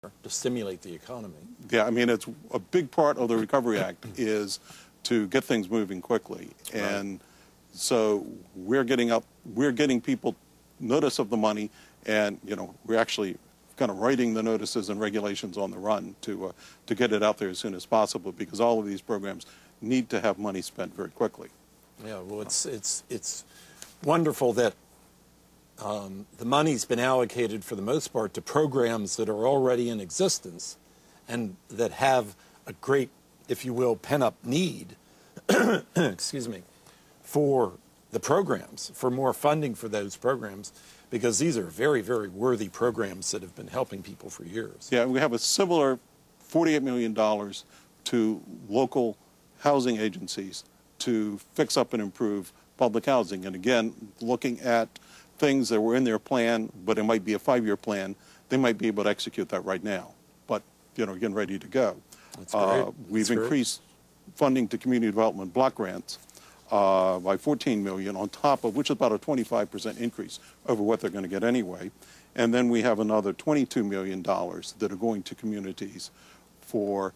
to stimulate the economy. Yeah, I mean, it's a big part of the Recovery Act is to get things moving quickly. And so we're getting people notice of the money, and, you know, we're actually kind of writing the notices and regulations on the run to get it out there as soon as possible, because all of these programs need to have money spent very quickly. Yeah, well, it's wonderful that the money's been allocated for the most part to programs that are already in existence and that have a great, if you will, pent-up need, excuse me, for the programs, for more funding for those programs, because these are very, very worthy programs that have been helping people for years. Yeah, we have a similar $48 million to local housing agencies to fix up and improve public housing. And again, looking at things that were in their plan, but it might be a 5-year plan, they might be able to execute that right now. But, you know, again, ready to go. That's great. We've increased funding to community development block grants by $14 million, on top of which is about a 25% increase over what they're going to get anyway. And then we have another $22 million that are going to communities for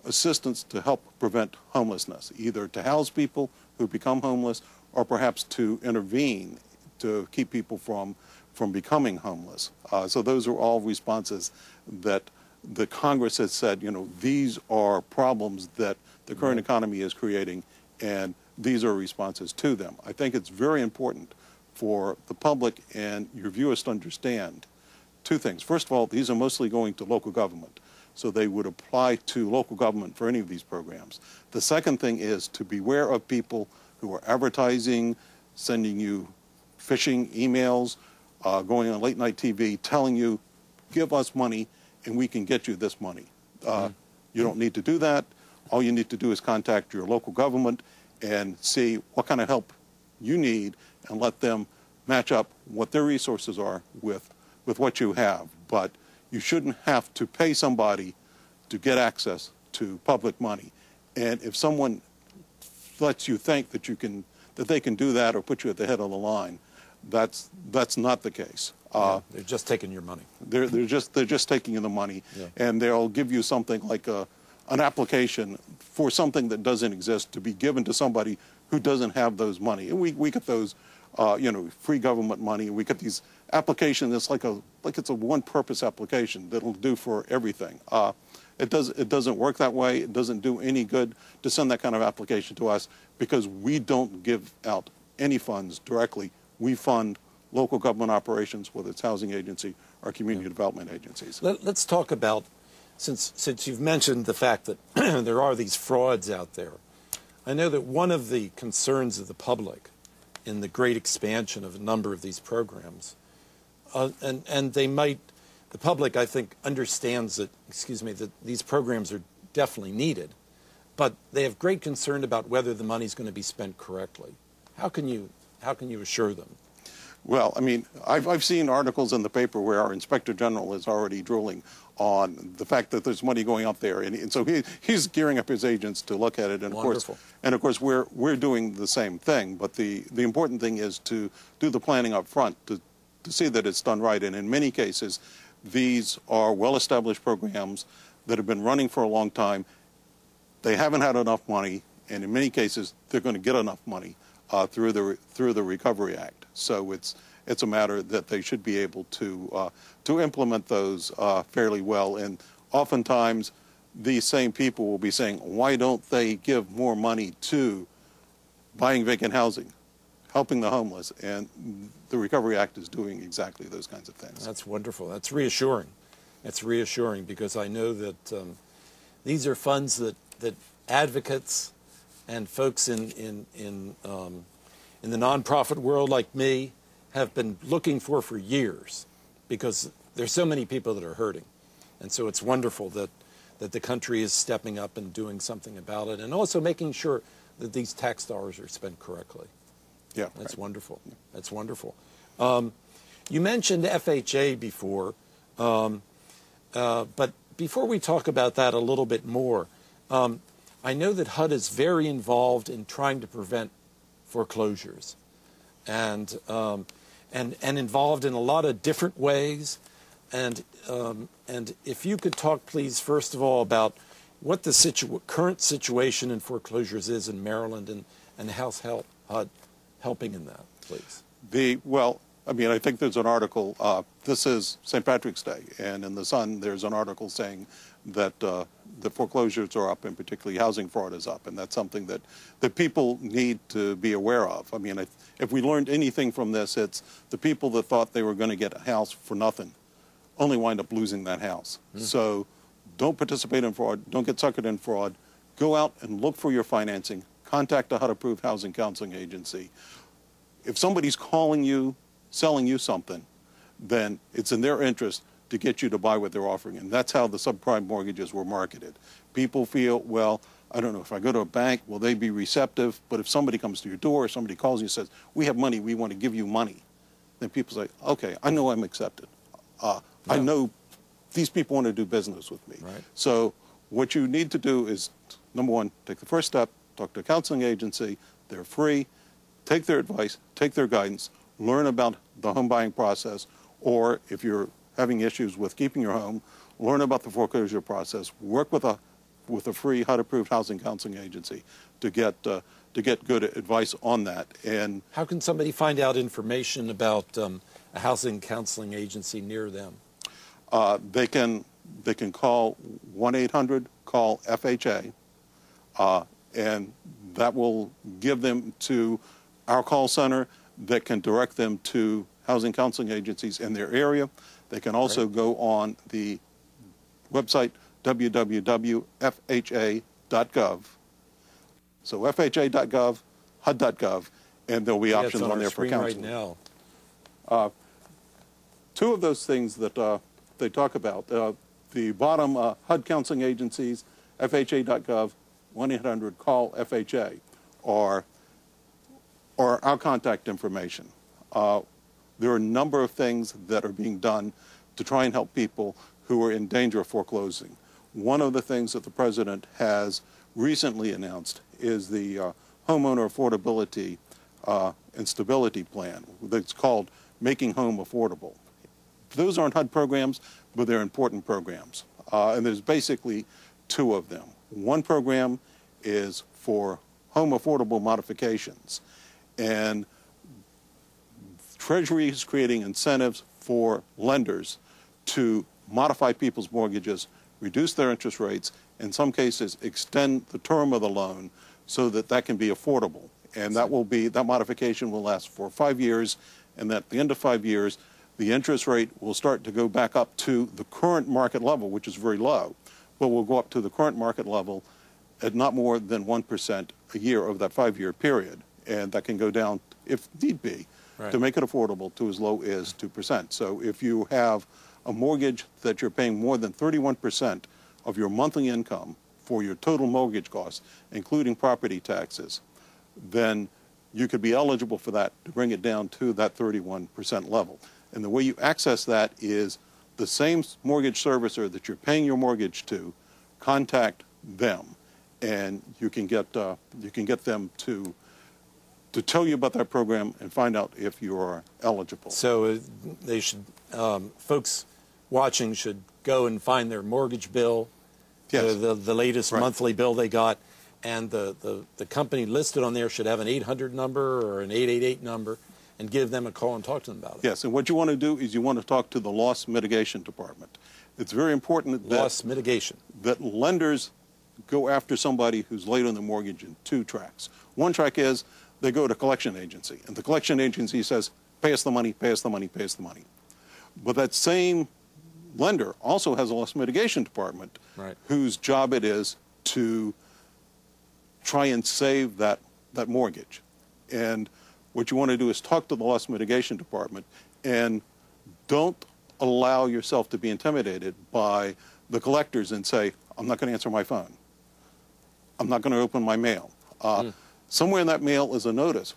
assistance to help prevent homelessness, either to house people who become homeless or perhaps to intervene to keep people from becoming homeless. So those are all responses that the Congress has said, you know, these are problems that the current economy is creating, and these are responses to them. I think it's very important for the public and your viewers to understand two things. First of all, these are mostly going to local government, so they would apply to local government for any of these programs. The second thing is to beware of people who are advertising, sending you phishing emails, going on late night TV, telling you, give us money and we can get you this money. You don't need to do that. All you need to do is contact your local government and see what kind of help you need and let them match up what their resources are with what you have. But you shouldn't have to pay somebody to get access to public money. And if someone lets you think that they can do that or put you at the head of the line, that's not the case. They're just taking your money. They're just taking the money, and they'll give you something like an application for something that doesn't exist to be given to somebody who doesn't have those money. And we get those, you know, free government money. We get these applications. It's like it's a one-purpose application that'll do for everything. It doesn't work that way. It doesn't do any good to send that kind of application to us, because we don't give out any funds directly. We fund local government operations, whether it's housing agency or community development agencies. Let's talk about, since you've mentioned the fact that there are these frauds out there. I know that one of the concerns of the public in the great expansion of a number of these programs, and the public, I think, understands that, that these programs are definitely needed, but they have great concern about whether the money is going to be spent correctly. How can you assure them? Well, I mean, I've seen articles in the paper where our Inspector General is already drooling on the fact that there's money going out there, and so he's gearing up his agents to look at it. And of course, we're doing the same thing. But the important thing is to do the planning up front to see that it's done right. And in many cases, these are well-established programs that have been running for a long time. They haven't had enough money, and in many cases, they're going to get enough money through the Recovery Act. So it's a matter that they should be able to implement those fairly well. And oftentimes, these same people will be saying, why don't they give more money to buying vacant housing, helping the homeless? And the Recovery Act is doing exactly those kinds of things. That's wonderful. That's reassuring. That's reassuring, because I know that these are funds that advocates and folks in the nonprofit world like me have been looking for years, because there's so many people that are hurting. And so it's wonderful that the country is stepping up and doing something about it, and also making sure that these tax dollars are spent correctly. Yeah, that's wonderful. That's wonderful. You mentioned FHA before, but before we talk about that a little bit more, I know that HUD is very involved in trying to prevent foreclosures, and involved in a lot of different ways. And if you could talk, please, first of all, about what the current situation in foreclosures is in Maryland, and how's HUD helping in that, please. Well, I mean, I think there's an article, this is St. Patrick's Day, and in the Sun there's an article saying that the foreclosures are up, and particularly housing fraud is up, and that's something that people need to be aware of. I mean, if we learned anything from this, it's the people that thought they were going to get a house for nothing only wind up losing that house. So don't participate in fraud, don't get suckered in fraud, go out and look for your financing, contact a HUD-approved housing counseling agency. If somebody's calling you, selling you something, then it's in their interest to get you to buy what they're offering. And that's how the subprime mortgages were marketed. People feel, well, I don't know, if I go to a bank, will they be receptive? But if somebody comes to your door, or somebody calls you and says, we have money, we want to give you money, then people say, okay, I know I'm accepted. I know these people want to do business with me. Right. So what you need to do is, number one, take the first step, talk to a counseling agency. They're free. Take their advice, take their guidance, learn about the home buying process, or if you're having issues with keeping your home, learn about the foreclosure process. Work with a free HUD-approved housing counseling agency to get good advice on that. And how can somebody find out information about a housing counseling agency near them? They can call 1-800-CALL-FHA, and that will give them to our call center that can direct them to housing counseling agencies in their area. They can also go on the website www.fha.gov. So fha.gov, HUD.gov, and there'll be options on there for counseling. Right now. Two of those things that they talk about, the bottom HUD counseling agencies, fha.gov, 1-800-CALL-FHA, are our contact information. There are a number of things that are being done to try and help people who are in danger of foreclosing. One of the things that the President has recently announced is the homeowner affordability and stability plan that's called Making Home Affordable. Those aren't HUD programs, but they're important programs. And there's basically two of them. One program is for home affordable modifications. And Treasury is creating incentives for lenders to modify people's mortgages, reduce their interest rates, in some cases extend the term of the loan so that that can be affordable. And that modification will last for 5 years, and at the end of 5 years, the interest rate will start to go back up to the current market level, which is very low, but will go up to the current market level at not more than 1% a year over that 5-year period. And that can go down, if need be, to make it affordable to as low as 2%. So if you have a mortgage that you're paying more than 31% of your monthly income for your total mortgage costs, including property taxes, then you could be eligible for that to bring it down to that 31% level. And the way you access that is the same mortgage servicer that you're paying your mortgage to, contact them, and you can get them to tell you about that program and find out if you are eligible. So they should, folks watching should go and find their mortgage bill, yes, the latest monthly bill they got, and the company listed on there should have an 800 number or an 888 number, and give them a call and talk to them about it. Yes, and what you want to do is you want to talk to the loss mitigation department. It's very important that lenders go after somebody who's late on the mortgage in two tracks. One track is they go to a collection agency, and the collection agency says, pay us the money, pay us the money, pay us the money. But that same lender also has a loss mitigation department whose job it is to try and save that mortgage. And what you want to do is talk to the loss mitigation department, and don't allow yourself to be intimidated by the collectors and say, I'm not going to answer my phone. I'm not going to open my mail. Somewhere in that mail is a notice